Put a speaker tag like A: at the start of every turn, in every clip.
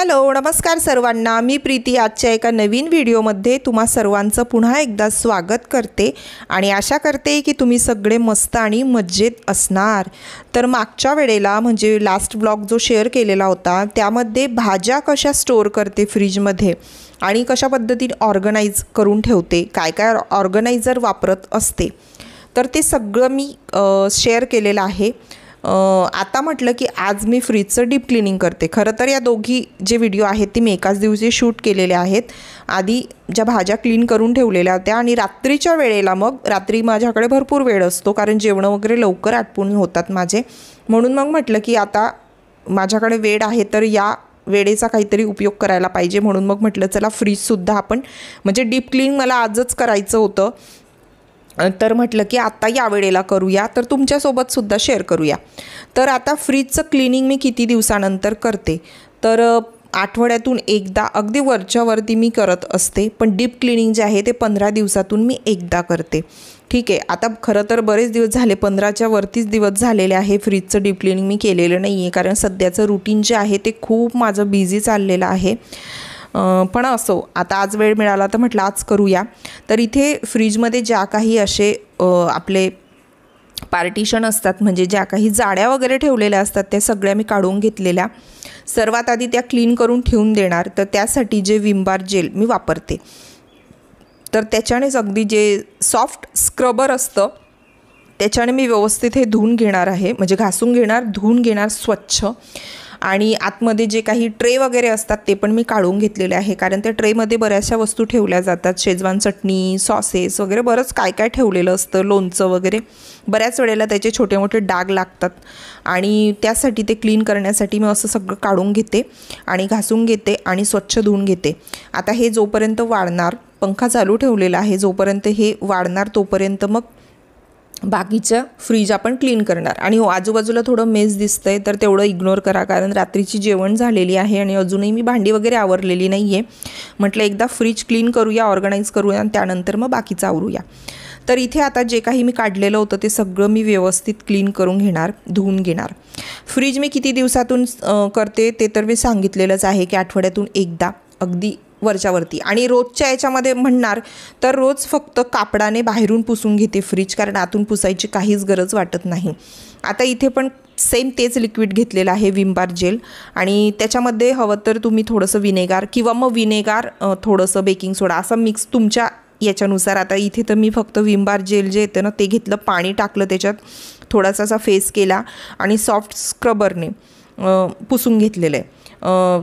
A: Hello नमस्कार सर्वांना, मी प्रीती आजच्या एका नवीन व्हिडिओमध्ये तुम्हा सर्वांचं पुन्हा एकदा स्वागत करते आणि आशा करते की तुम्ही सगळे मस्त आणि मजेत असणार। तर मागच्या वेळेला म्हणजे लास्ट ब्लॉग जो शेअर केलेला होता त्यामध्ये भाज्या कशा स्टोअर करते फ्रीजमध्ये आणि कशा पद्धतीने ऑर्गनाइज करून ठेवते, काय काय ऑर्गनायझर वापरत असते, तर ते सगळं मी शेअर केलेलं आहे। आता म्हटलं की आज मी फ्रीजचं डीप क्लिनिंग करते। खरं तर या दोघी जे व्हिडिओ आहेत ते मी एकाच दिवशी शूट केलेले आहेत। आधी ज्या भाज्या क्लीन करून ठेवलेल्या होत्या आणि रात्रीच्या वेळेला, मग रात्री माझ्याकडे भरपूर वेळ असतो कारण जेवण वगैरे लवकर आटपून होतात माझे, म्हणून मग म्हटलं की आता माझ्याकडे वेळ आहे तर या वेळेचा काहीतरी उपयोग करायला पाहिजे, म्हणून मग म्हटलं चला फ्रीजसुद्धा आपण म्हणजे डीप क्लीन मला आजच करायचं होतं, तर म्हटलं की आता या वेळेला करूया, तर तुमच्यासोबतसुद्धा शेअर करूया। तर आता फ्रीजचं क्लिनिंग मी किती दिवसानंतर करते, तर आठवड्यातून एकदा अगदी वरच्यावरती मी करत असते, पण डीप क्लिनिंग जे आहे ते 15 दिवसातून मी एकदा करते। ठीक आहे, आता खरं तर बरेच दिवस झाले, 15च्या वरतीच दिवस झालेले आहे फ्रीजचं डीप क्लिनिंग मी केलेलं नाही आहे, कारण सध्याचं रुटीन जे आहे ते खूप माझं बिझी चाललेलं आहे। पण असो, आता आज वेळ मिळाला तर म्हटलं आज करूया। तर इथे फ्रीजमध्ये ज्या काही असे आपले पार्टिशन असतात, म्हणजे ज्या काही जाड्या वगैरे ठेवलेल्या असतात त्या सगळ्या मी काढून घेतलेल्या। सर्वात आधी त्या क्लीन करून ठेवून देणार, तर त्यासाठी जे विम बार जेल मी वापरते, तर त्याच्यानेच अगदी जे सॉफ्ट स्क्रबर असतं त्याच्याने मी व्यवस्थित हे धुवून घेणार आहे, म्हणजे घासून घेणार, धुवून घेणार स्वच्छ। आणि आतमध्ये जे काही ट्रे वगैरे असतात ते पण मी काढून घेतलेले आहे, कारण त्या ट्रेमध्ये बऱ्याचशा वस्तू ठेवल्या जातात, शेजवान चटणी, सॉसेस वगैरे बरंच काय काय ठेवलेलं असतं, लोणचं वगैरे, बऱ्याच वेळेला त्याचे छोटे मोठे डाग लागतात आणि त्यासाठी ते क्लीन करण्यासाठी मी असं सगळं काढून घेते आणि घासून घेते आणि स्वच्छ धुवून घेते। आता हे जोपर्यंत वाढणार, पंखा चालू ठेवलेला आहे, जोपर्यंत हे वाढणार तोपर्यंत मग बाकीचं फ्रीज आपण क्लीन करणार। आणि हो, आजूबाजूला थोडं मेस दिसतंय तर तेवढं इग्नोर करा, कारण रात्रीची जेवण झालेली आहे आणि अजूनही मी भांडी वगैरे आवरलेली नाही आहे। म्हटलं एकदा फ्रीज क्लीन करूया, ऑर्गनाईज करूया आणि त्यानंतर मग बाकीचं आवरूया। तर इथे आता जे काही मी काढलेलं होतं ते सगळं मी व्यवस्थित क्लीन करून घेणार, धुवून घेणार। फ्रीज मी किती दिवसातून करते ते तर मी सांगितलेलंच आहे की आठवड्यातून एकदा, अगदी वरच्यावरती। आणि रोजच्या याच्यामध्ये म्हणणार तर रोज फक्त कापडाने बाहेरून पुसून घेते फ्रीज, कारण आतून पुसायची काहीच गरज वाटत नाही। आता इथे पण सेम तेच लिक्विड घेतलेलं आहे, विम बार जेल, आणि त्याच्यामध्ये हवं तर तुम्ही थोडंसं विनेगार किंवा मग विनेगार थोडंसं बेकिंग सोडा असं मिक्स तुमच्या याच्यानुसार। आता इथे तर मी फक्त विम बार जेल जे येतं ना ते घेतलं, पाणी टाकलं, त्याच्यात थोडासा असा फेस केला आणि सॉफ्ट स्क्रबरने पुसून घेतलेलं आहे।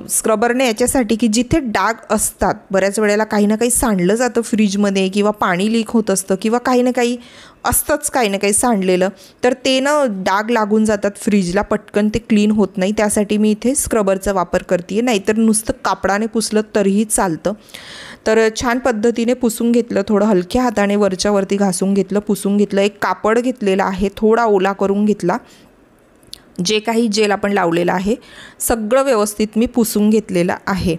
A: स्क्रबरने याच्यासाठी की जिथे डाग असतात, बऱ्याच वेळेला काही ना काही सांडलं जातं फ्रीजमध्ये, किंवा पाणी लीक होत असतं, किंवा काही ना काही असतंच काही ना काही सांडलेलं, तर ते ना डाग लागून जातात फ्रीजला, पटकन ते क्लीन होत नाही, त्यासाठी मी इथे स्क्रबरचा वापर करते आहे, नाहीतर नुसतं कापडाने पुसलं तरीही चालतं। तर छान पद्धतीने पुसून घेतलं, थोडं हलक्या हाताने वरच्यावरती घासून घेतलं, पुसून घेतलं। एक कापड घेतलेला आहे, थोडा ओला करून घेतला, जे काही जेल आपण लावलेलं आहे सगळं व्यवस्थित मी पुसून घेतलेलं आहे।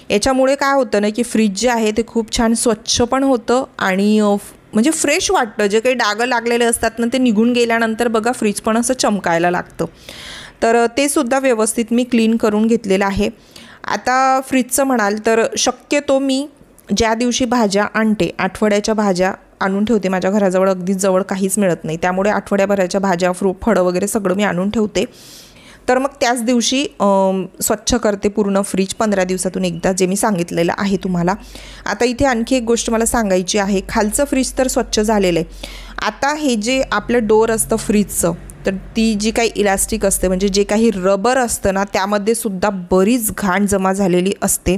A: याच्यामुळे काय होतं ना की फ्रीज जे आहे ते खूप छान स्वच्छ पण होतं आणि म्हणजे फ्रेश वाटतं। जे काही डाग लागलेले असतात ना ते निघून गेल्यानंतर बघा फ्रीज पण असं चमकायला लागतं, तर ते सुद्धा व्यवस्थित मी क्लीन करून घेतलेलं आहे। आता फ्रीजचं म्हणाल तर शक्यतो मी ज्या दिवशी भाज्या आणते, आठवड्याच्या भाज्या आणून ठेवते, माझ्या घराजवळ अगदी जवळ काहीच मिळत नाही, त्यामुळे आठवड्याभराच्या भाज्या, फळं वगैरे सगळं मी आणून ठेवते, तर मग त्याच दिवशी स्वच्छ करते पूर्ण फ्रीज 15 दिवसातून एकदा, जे मी सांगितलेलं आहे तुम्हाला। आता इथे आणखी एक गोष्ट मला सांगायची आहे, खालचं फ्रीज तर स्वच्छ झालेलं आहे। आता हे जे आपलं डोअर असतं फ्रीजचं, तर ती जी काही इलास्टिक असते, म्हणजे जे काही रबर असतं ना त्यामध्ये सुद्धा बरीच घाण जमा झालेली असते,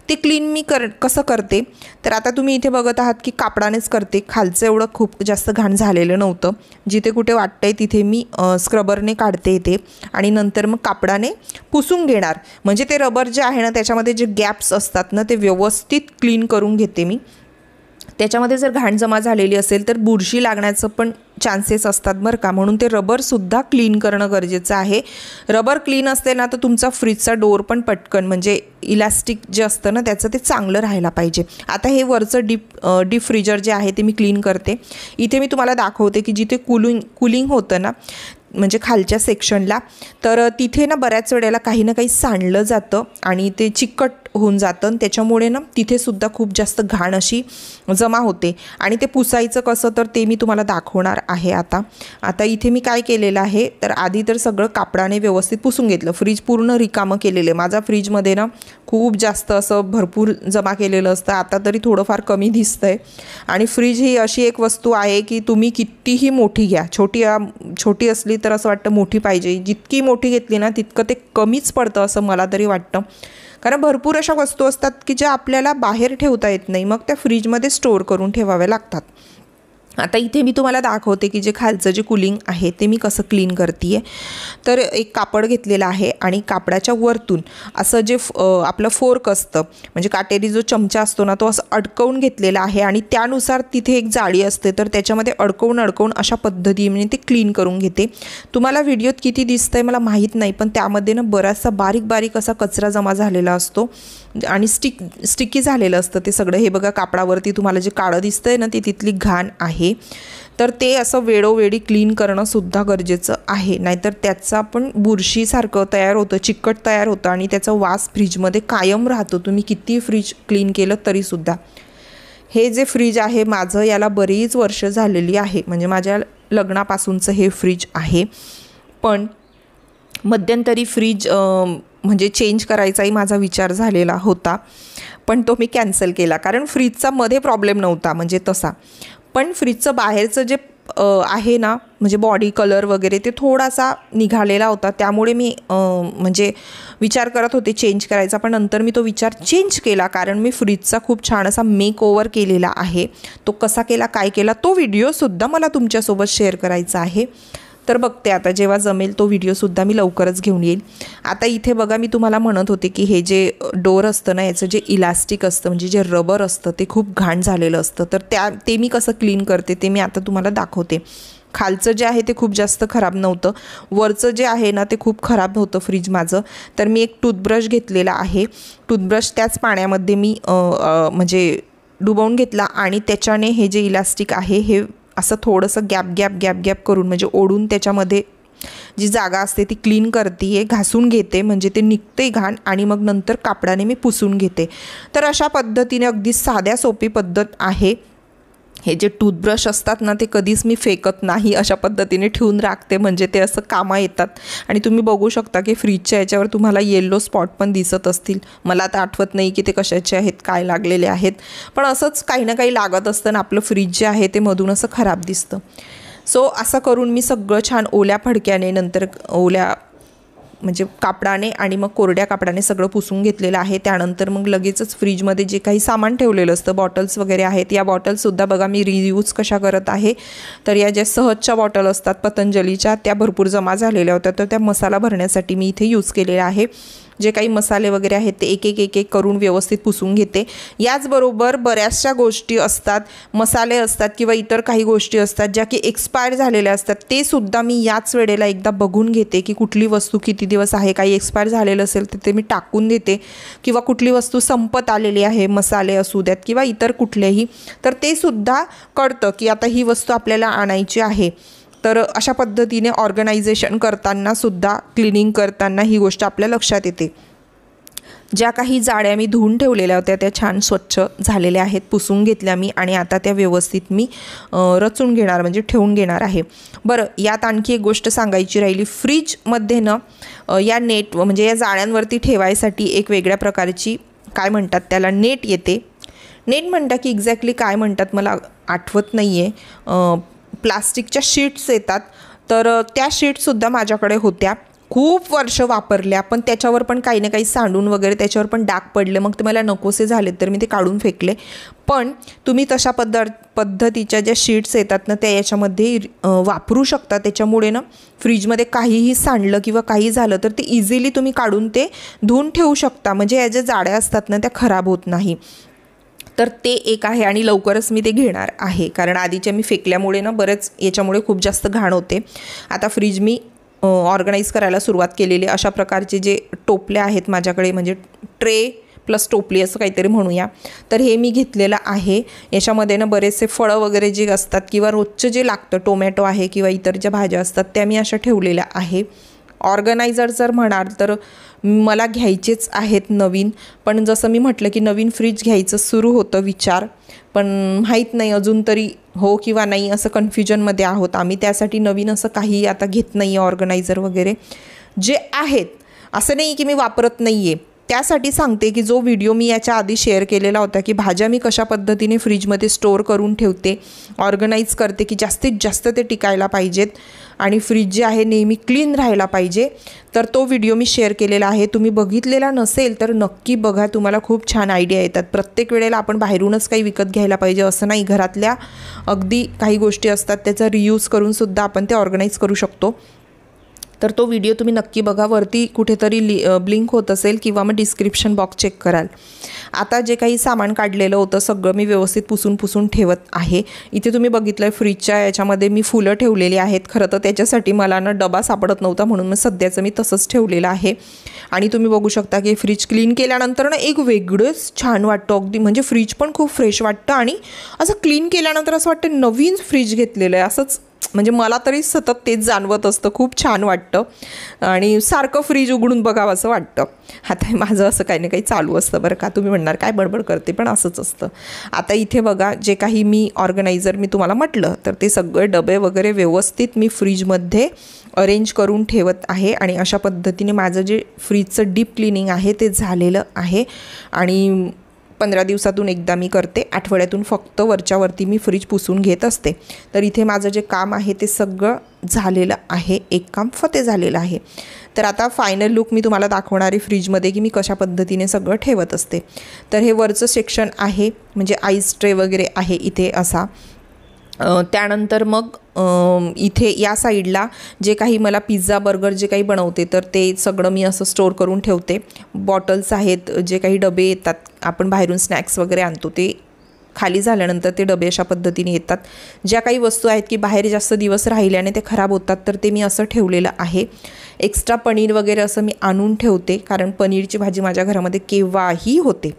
A: ते क्लीन मी कसं करते, तर आता तुम्ही इथे बघत आहात की कापडानेच करते, खालचं एवढं खूप जास्त घाण झालेलं नव्हतं, जिथे कुठे वाटतंय तिथे मी स्क्रबरने काढते ते आणि नंतर मग कापडाने पुसून घेणार, म्हणजे ते रबर जे आहे ना त्याच्यामध्ये जे गॅप्स असतात ना ते व्यवस्थित क्लीन करून घेते मी। त्याच्यामध्ये जर घाण जमा झालेली असेल तर बुरशी लागण्याचं पण चान्सेस असतात बरं का, म्हणून ते रबरसुद्धा क्लीन करणं गरजेचं आहे। रबर क्लीन असते ना तर तुमचा फ्रीजचा डोअर पण पटकन, म्हणजे इलास्टिक जे असतं ना त्याचं ते चांगलं राहायला पाहिजे। आता हे वरचं डीप फ्रीजर जे आहे ते मी क्लीन करते। इथे मी तुम्हाला दाखवते की जिथे कूलिंग होतं ना म्हणजे खालच्या सेक्शनला, तर तिथे ना बऱ्याच वेळेला काही ना काही सांडलं जातं आणि ते चिकट होऊन जातं आणि त्याच्यामुळे ना तिथेसुद्धा खूप जास्त घाण अशी जमा होते आणि ते पुसायचं कसं तर ते मी तुम्हाला दाखवणार आहे. आता इथे मी काय केलेलं आहे तर आधी तर सगळं कापडाने व्यवस्थित पुसून घेतलं. फ्रीज पूर्ण रिकामं केलेलं आहे. माझा फ्रीजमध्ये ना खूप जास्त असं भरपूर जमा केलेलं असतं. आता तरी थोडंफार कमी दिसतं आहे. आणि फ्रीज ही अशी एक वस्तू आहे की तुम्ही कितीही मोठी घ्या, छोटी असली तर असं वाटतं मोठी पाहिजे, जितकी मोठी घेतली ना तितकं ते कमीच पडतं असं मला तरी वाटतं. कारण भरपूर अशा वस्तू असतात की ज्या आपल्याला बाहेर ठेवता येत नाही, मग त्या फ्रीजमध्ये स्टोअर करून ठेवाव्या लागतात. आता इथे मी तुम्हाला दाखवते की जे खालचं जे कूलिंग आहे ते मी कसं क्लीन करते आहे. तर एक कापड घेतलेलं आहे आणि कापडाच्या वरतून असं जे आपलं फोर्क असतं म्हणजे काटेरी जो चमचा असतो ना तो असं अडकवून घेतलेला आहे आणि त्यानुसार तिथे एक जाळी असते तर त्याच्यामध्ये अडकवून अशा पद्धतीने ते क्लीन करून घेते. तुम्हाला व्हिडिओत किती दिसतंय मला माहीत नाही, पण त्यामध्ये ना बराचसा बारीक असा कचरा जमा झालेला असतो आणि स्टिकी झालेलं असतं ते सगळं. हे बघा कापडावरती तुम्हाला जे काळं दिसतंय ना ती तिथली घाण आहे. तर ते असं वेळोवेळी क्लीन करणं सुद्धा गरजेचं आहे, नाहीतर त्याचा पण बुरशीसारखं तयार होतं, चिकट तयार होतं आणि त्याचा वास फ्रीजमध्ये कायम राहतो. तुम्ही किती फ्रीज क्लीन केलं तरीसुद्धा. हे जे फ्रीज आहे माझं याला बरीच वर्ष झालेली आहे, म्हणजे माझ्या लग्नापासूनचं हे फ्रीज आहे. पण मध्यंतरी फ्रीज म्हणजे चेंज करायचाही माझा विचार झालेला होता, पण तो मी कॅन्सल केला कारण फ्रीजचा मध्ये प्रॉब्लेम नव्हता म्हणजे तसा. पण फ्रीजचं बाहेरचं जे आहे ना म्हणजे बॉडी कलर वगैरे ते थोडासा निघालेला होता, त्यामुळे मी म्हणजे विचार करत होते चेंज करायचा, पण नंतर मी तो विचार चेंज केला कारण मी फ्रीजचा खूप छान असा मेक ओव्हर केलेला आहे. तो कसा केला काय केला तो व्हिडिओसुद्धा मला तुमच्यासोबत शेअर करायचा आहे. तर बघते आता जेव्हा जमेल तो व्हिडिओसुद्धा मी लवकरच घेऊन येईल. आता इथे बघा मी तुम्हाला म्हणत होते की हे जे डोअर असतं ना याचं जे इलास्टिक असतं म्हणजे जे रबर असतं ते खूप घाण झालेलं असतं. तर ते मी कसं क्लीन करते ते मी आता तुम्हाला दाखवते. खालचं जे आहे ते खूप जास्त खराब नव्हतं, वरचं जे आहे ना ते खूप खराब होतं फ्रीज माझं. तर मी एक टूथब्रश घेतलेला आहे. टूथब्रश त्याच पाण्यामध्ये मी म्हणजे डुबवून घेतला आणि त्याच्याने हे जे इलास्टिक आहे हे असं थोडंसं गॅप करून म्हणजे ओढून त्याच्यामध्ये जी जागा असते ती क्लीन करते, घासून घेते म्हणजे ते निघते घाण आणि मग नंतर कापडाने मी पुसून घेते. तर अशा पद्धतीने अगदी साध्या सोपी पद्धत आहे. हे जे टूथब्रश असतात ना ते कधीच मी फेकत नाही, अशा पद्धतीने ठेवून राखते म्हणजे ते असं कामा येतात. आणि तुम्ही बघू शकता की फ्रीजच्या याच्यावर तुम्हाला येल्लो स्पॉट पण दिसत असतील. मला आता आठवत नाही की ते कशाचे आहेत काय लागलेले आहेत, पण असंच काही ना काही लागत असतं ना आपलं फ्रीज जे आहे ते मधून असं खराब दिसतं. सो असं करून मी सगळं छान ओल्या फडक्याने नंतर ओल्या म्हणजे कापडाने आणि मग कोरड्या कापडाने सगळं पुसून घेतलेलं आहे. त्यानंतर मग लगेचच फ्रीजमध्ये जे काही सामान ठेवलेलं असतं बॉटल्स वगैरे आहेत, या बॉटल्ससुद्धा बघा मी रियूज कशा करत आहे. तर या ज्या सहजच्या बॉटल असतात पतंजलीच्या त्या भरपूर जमा झालेल्या होत्या, तर त्या मसाला भरण्यासाठी मी इथे यूज केलेला आहे. जे काही मसाले वगैरे आहेत ते एक करून व्यवस्थित पुसून घेते. याचबरोबर बऱ्याचशा गोष्टी असतात, मसाले असतात किंवा इतर काही गोष्टी असतात ज्या की एक्सपायर झालेल्या असतात, ते सुद्धा मी याच वेळेला एकदा बघून घेते की कुठली वस्तू किती दिवस आहे. काही एक्सपायर झालेलं असेल तर ते मी टाकून देते किंवा कुठली वस्तू संपत आलेली आहे, मसाले असू द्यात किंवा इतर कुठलेही, तर ते सुद्धा कळतं की आता ही वस्तू आपल्याला आणायची आहे. तर अशा पद्धतीने ऑर्गनायझेशन करतानासुद्धा क्लिनिंग करताना ही गोष्ट आपल्या लक्षात येते. ज्या काही जाड्या मी धुवून ठेवलेल्या होत्या त्या छान स्वच्छ झालेल्या आहेत, पुसून घेतल्या मी आणि आता त्या व्यवस्थित मी रचून घेणार म्हणजे ठेवून घेणार आहे. बरं, यात आणखी एक गोष्ट सांगायची राहिली. फ्रीजमध्ये ना या नेट म्हणजे या जाळ्यांवरती ठेवायसाठी एक वेगळ्या प्रकारची काय म्हणतात त्याला नेट येते. नेट म्हणता की एक्झॅक्टली काय म्हणतात मला आठवत नाही आहे. प्लास्टिकच्या शीट्स येतात, तर त्या शीट्ससुद्धा माझ्याकडे होत्या, खूप वर्ष वापरल्या, पण त्याच्यावर पण काही ना काही सांडून वगैरे त्याच्यावर पण डाग पडले, मग ते मला नकोसे झाले तर मी ते काढून फेकले. पण तुम्ही तशा पद्धतीच्या ज्या शीट्स येतात ना त्या याच्यामध्ये वापरू शकता. त्याच्यामुळे ना फ्रीजमध्ये काहीही सांडलं किंवा काही झालं तर ते इझिली तुम्ही काढून ते धुवून ठेवू शकता, म्हणजे या ज्या जाड्या असतात ना त्या खराब होत नाही. तर ते एक आहे आणि लवकरच मी ते घेणार आहे, कारण आधीच्या मी फेकल्यामुळे ना बरेच याच्यामुळे खूप जास्त घाण होते. आता फ्रीज मी ऑर्गनाईज करायला सुरुवात केलेली. अशा प्रकारचे जे टोपल्या आहेत माझ्याकडे म्हणजे ट्रे प्लस टोपली असं काहीतरी म्हणूया. तर हे मी घेतलेलं आहे. याच्यामध्ये ना बरेचसे फळं वगैरे जे असतात किंवा रोजचं जे लागतं, टोमॅटो आहे किंवा इतर ज्या भाज्या असतात त्या मी अशा ठेवलेल्या आहे. ऑर्गनायझर जर म्हणाल तर मला घ्यायचेच आहेत नवीन, पण जसं मी म्हटलं की नवीन फ्रीज घ्यायचं सुरू होतं विचार, पण माहीत नाही अजून तरी हो किंवा नाही असं कन्फ्युजनमध्ये आहोत आम्ही. त्यासाठी नवीन असं काही आता घेत नाही आहे ऑर्गनायझर वगैरे. जे आहेत असं नाही की मी वापरत नाही आहे, त्यासाठी सांगते की जो व्हिडिओ मी याच्या आधी शेअर केलेला होता की भाज्या मी कशा पद्धतीने फ्रीजमध्ये स्टोअर करून ठेवते, ऑर्गनाईज करते की जास्तीत जास्त ते टिकायला पाहिजेत आणि फ्रीज जे आहे नेहमी क्लीन राहायला पाहिजे, तर तो व्हिडिओ मी शेअर केलेला आहे. तुम्ही बघितलेला नसेल तर नक्की बघा, तुम्हाला खूप छान आयडिया येतात. प्रत्येक वेळेला आपण बाहेरूनच काही विकत घ्यायला पाहिजे असं नाही, घरातल्या अगदी काही गोष्टी असतात त्याचा रियूज करूनसुद्धा आपण ते ऑर्गनाईज करू शकतो. तर तो व्हिडिओ तुम्ही नक्की बघा, वरती कुठेतरी ब्लिंक होत असेल किंवा मग डिस्क्रिप्शन बॉक्स चेक कराल. आता जे काही सामान काढलेलं होतं सगळं मी व्यवस्थित पुसून ठेवत आहे. इथे तुम्ही बघितलं फ्रीजच्या याच्यामध्ये मी फुलं ठेवलेली आहेत. खरं तर त्याच्यासाठी मला ना डबा सापडत नव्हता म्हणून मग सध्याचं मी तसंच ठेवलेलं आहे. आणि तुम्ही बघू शकता की फ्रीज क्लीन केल्यानंतर ना एक वेगळंच छान वाटतं अगदी, म्हणजे फ्रीज पण खूप फ्रेश वाटतं आणि असं क्लीन केल्यानंतर असं वाटतं नवीन फ्रीज घेतलेलं आहे असंच, म्हणजे मला तरी सतत तेच जाणवत असतं. खूप छान वाटतं आणि सारखं फ्रीज उघडून बघावं असं वाटतं. आता माझं असं काही ना काही चालू असतं बरं का. तुम्ही म्हणणार काय बडबड करते, पण असंच असतं. आता इथे बघा जे काही मी ऑर्गनायझर मी तुम्हाला म्हटलं तर ते सगळे डबे वगैरे व्यवस्थित मी फ्रीजमध्ये अरेंज करून ठेवत आहे आणि अशा पद्धतीने माझं जे फ्रीजचं डीप क्लिनिंग आहे ते झालेलं आहे. आणि 15 दिवसातून एकदा मी करते, आठवड्यातून फक्त वरच्यावरती मी फ्रीज पुसून घेत असते. तर इथे माझं जे काम आहे ते सगळं झालेलं आहे, एक काम फते झालेलं आहे. तर आता फायनल लुक मी तुम्हाला दाखवणार आहे फ्रीजमध्ये की मी कशा पद्धतीने सगळं ठेवत असते. तर हे वरचं सेक्शन आहे, म्हणजे आईस ट्रे वगैरे आहे इथे असा. त्यानंतर मग इथे या साईडला जे काही मला पिझ्झा बर्गर जे काही बनवते तर ते सगळं मी असं स्टोअर करून ठेवते. बॉटल्स आहेत, जे काही डबे येतात आपण बाहेरून स्नॅक्स वगैरे आणतो ते खाली झाल्यानंतर ते डबे अशा पद्धतीने येतात. ज्या काही वस्तू आहेत की बाहेर जास्त दिवस राहिल्याने ते खराब होतात तर ते मी असं ठेवलेलं आहे. एक्स्ट्रा पनीर वगैरे असं मी आणून ठेवते, कारण पनीरची भाजी माझ्या घरामध्ये केव्हाही होते.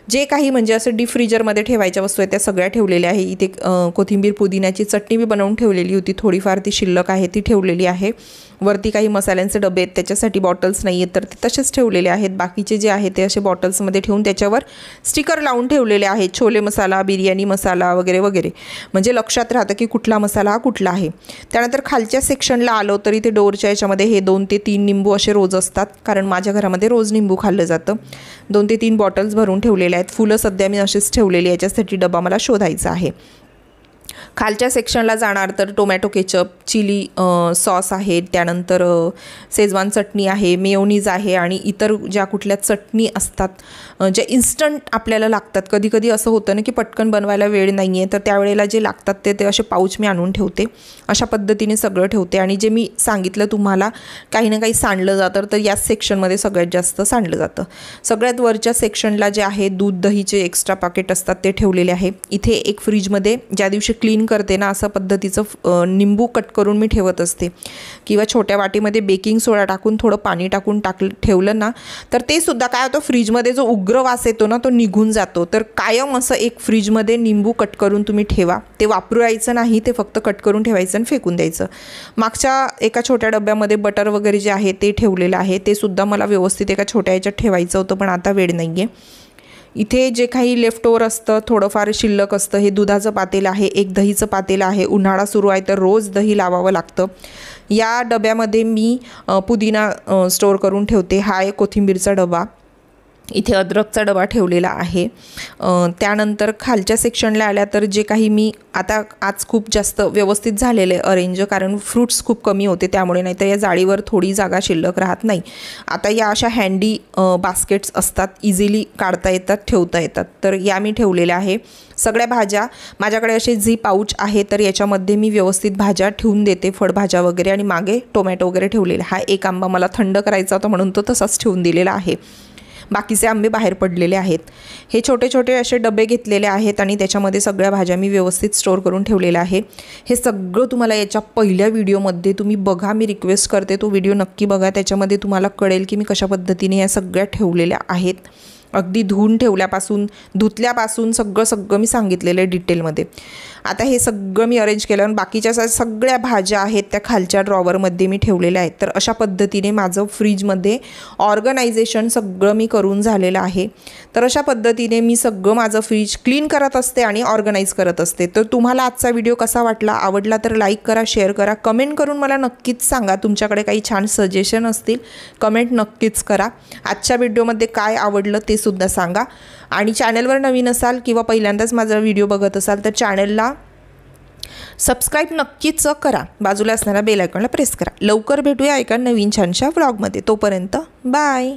A: जे काही म्हणजे असं डीप फ्रीजरमध्ये ठेवायच्या वस्तू आहेत त्या सगळ्या ठेवलेल्या आहे. इथे कोथिंबीर पुदिन्याची चटणी मी बनवून ठेवलेली होती, थोडीफार ती शिल्लक आहे ती ठेवलेली आहे. वरती काही मसाल्यांचे डबे आहेत त्याच्यासाठी बॉटल्स नाही आहेत तर ते तसेच ठेवलेले आहेत. बाकीचे जे आहे ते असे बॉटल्समध्ये ठेवून त्याच्यावर स्टिकर लावून ठेवलेले आहेत, छोले मसाला, बिर्याणी मसाला वगैरे वगैरे, म्हणजे लक्षात राहतं की कुठला मसाला हा कुठला आहे. त्यानंतर खालच्या सेक्शनला आलो तरी ते डोअरच्या याच्यामध्ये हे 2 ते 3 निंबू असे रोज असतात, कारण माझ्या घरामध्ये रोज निंबू खाल्लं जातं. 2 ते 3 बॉटल्स भरून ठेवलेल्या आहेत. फुलं सध्या मी असेच ठेवलेली, याच्यासाठी डबा मला शोधायचा आहे. खालच्या सेक्शनला जाणार तर टोमॅटो केचप, चिली सॉस आहे, त्यानंतर शेजवान चटणी आहे, मेयोनीज आहे आणि इतर ज्या कुठल्या चटणी असतात ज्या इन्स्टंट आपल्याला लागतात. कधी कधी असं होतं ना की पटकन बनवायला वेळ नाही आहे, तर त्यावेळेला जे लागतात ते असे पाऊच मी आणून ठेवते. अशा पद्धतीने सगळं ठेवते. आणि जे मी सांगितलं तुम्हाला काही ना काही सांडलं जातं तर याच सेक्शनमध्ये सगळ्यात जास्त सांडलं जातं. सगळ्यात वरच्या सेक्शनला जे आहे दूध दहीचे एक्स्ट्रा पॅकेट असतात ते ठेवलेले आहे. इथे एक फ्रीजमध्ये ज्या दिवशी क्लीन करते ना असं पद्धतीचं निंबू कट करून मी ठेवत असते, किंवा छोट्या वाटीमध्ये बेकिंग सोडा टाकून थोडं पाणी टाकून ठेवलं ना तर ते सुद्धा काय होतं, फ्रीजमध्ये जो उग्र वास येतो ना तो निघून जातो. तर कायम असं एक फ्रीजमध्ये निंबू कट करून तुम्ही ठेवा. ते वापरायचं नाही, ते फक्त कट करून ठेवायचं आणि फेकून द्यायचं. मागच्या एका छोट्या डब्यामध्ये बटर वगैरे जे आहे ते ठेवलेलं आहे, ते सुद्धा मला व्यवस्थित एका छोट्या ह्याच्यात ठेवायचं होतं, पण आता वेळ नाही आहे. इथे जे काही लेफ्ट ओव्हर असतं, थोडंफार शिल्लक असतं, हे दुधाचं पातेलं आहे, एक दहीचं पातेलं आहे. उन्हाळा सुरू आहे तर रोज दही लावावं लागतं. या डब्यामध्ये मी पुदिना स्टोअर करून ठेवते. हा एक कोथिंबीरचा डबा. इथे अद्रकचा डबा ठेवलेला आहे. त्यानंतर खालच्या सेक्शनला आल्या तर जे काही मी आता आज खूप जास्त व्यवस्थित झालेलं आहे अरेंज, कारण फ्रूट्स खूप कमी होते त्यामुळे, नाही तर या जाळीवर थोडी जागा शिल्लक राहत नाही. आता या अशा हँडी बास्केट्स असतात, इझिली काढता येतात, ठेवता येतात, तर या मी ठेवलेल्या आहे. सगळ्या भाज्या माझ्याकडे असे झी पाऊच आहे तर याच्यामध्ये मी व्यवस्थित भाज्या ठेवून देते, फळभाज्या वगैरे, आणि मागे टोमॅटो वगैरे ठेवलेला. हा एक आंबा मला थंड करायचा होता म्हणून तो तसाच ठेवून दिलेला आहे. बाकीचे आंबे बाहेर पडलेले आहेत. हे छोटे छोटे असे डबे घेतलेले आहेत आणि त्याच्यामध्ये सगळ्या भाज्या मी व्यवस्थित स्टोअर करून ठेवलेल्या आहे. हे सगळं तुम्हाला याच्या पहिल्या व्हिडिओमध्ये तुम्ही बघा, मी रिक्वेस्ट करते तो व्हिडिओ नक्की बघा. त्याच्यामध्ये तुम्हाला कळेल की मी कशा पद्धतीने या सगळ्या ठेवलेल्या आहेत. अगदी धुवून ठेवल्यापासून धुतल्यापासून सगळं मी सांगितलेलं आहे डिटेलमध्ये. आता हे सगळं मी अरेंज केलं आणि बाकीच्या सगळ्या भाज्या आहेत त्या खालच्या ड्रॉवरमध्ये मी ठेवलेल्या आहेत. तर अशा पद्धतीने माझं फ्रीजमध्ये ऑर्गनायझेशन सगळं मी करून झालेलं आहे. तर अशा पद्धतीने मी सगळं माझं फ्रीज क्लीन करत असते आणि ऑर्गनाईज करत असते. तर तुम्हाला आजचा व्हिडिओ कसा वाटला, आवडला तर लाईक करा, शेअर करा, कमेंट करून मला नक्कीच सांगा. तुमच्याकडे काही छान सजेशन असतील कमेंट नक्कीच करा. आजच्या व्हिडिओमध्ये काय आवडलं ते सुद्धा सांगा. आणि चॅनलवर नवीन असाल किंवा पहिल्यांदाच माझा व्हिडिओ बघत असाल तर चॅनलला सबस्क्राईब नक्कीच करा. बाजूला असणाऱ्या बेल आयकॉनला प्रेस करा. लवकर भेटूया एका नवीन छानशा व्लॉगमध्ये. तोपर्यंत बाय.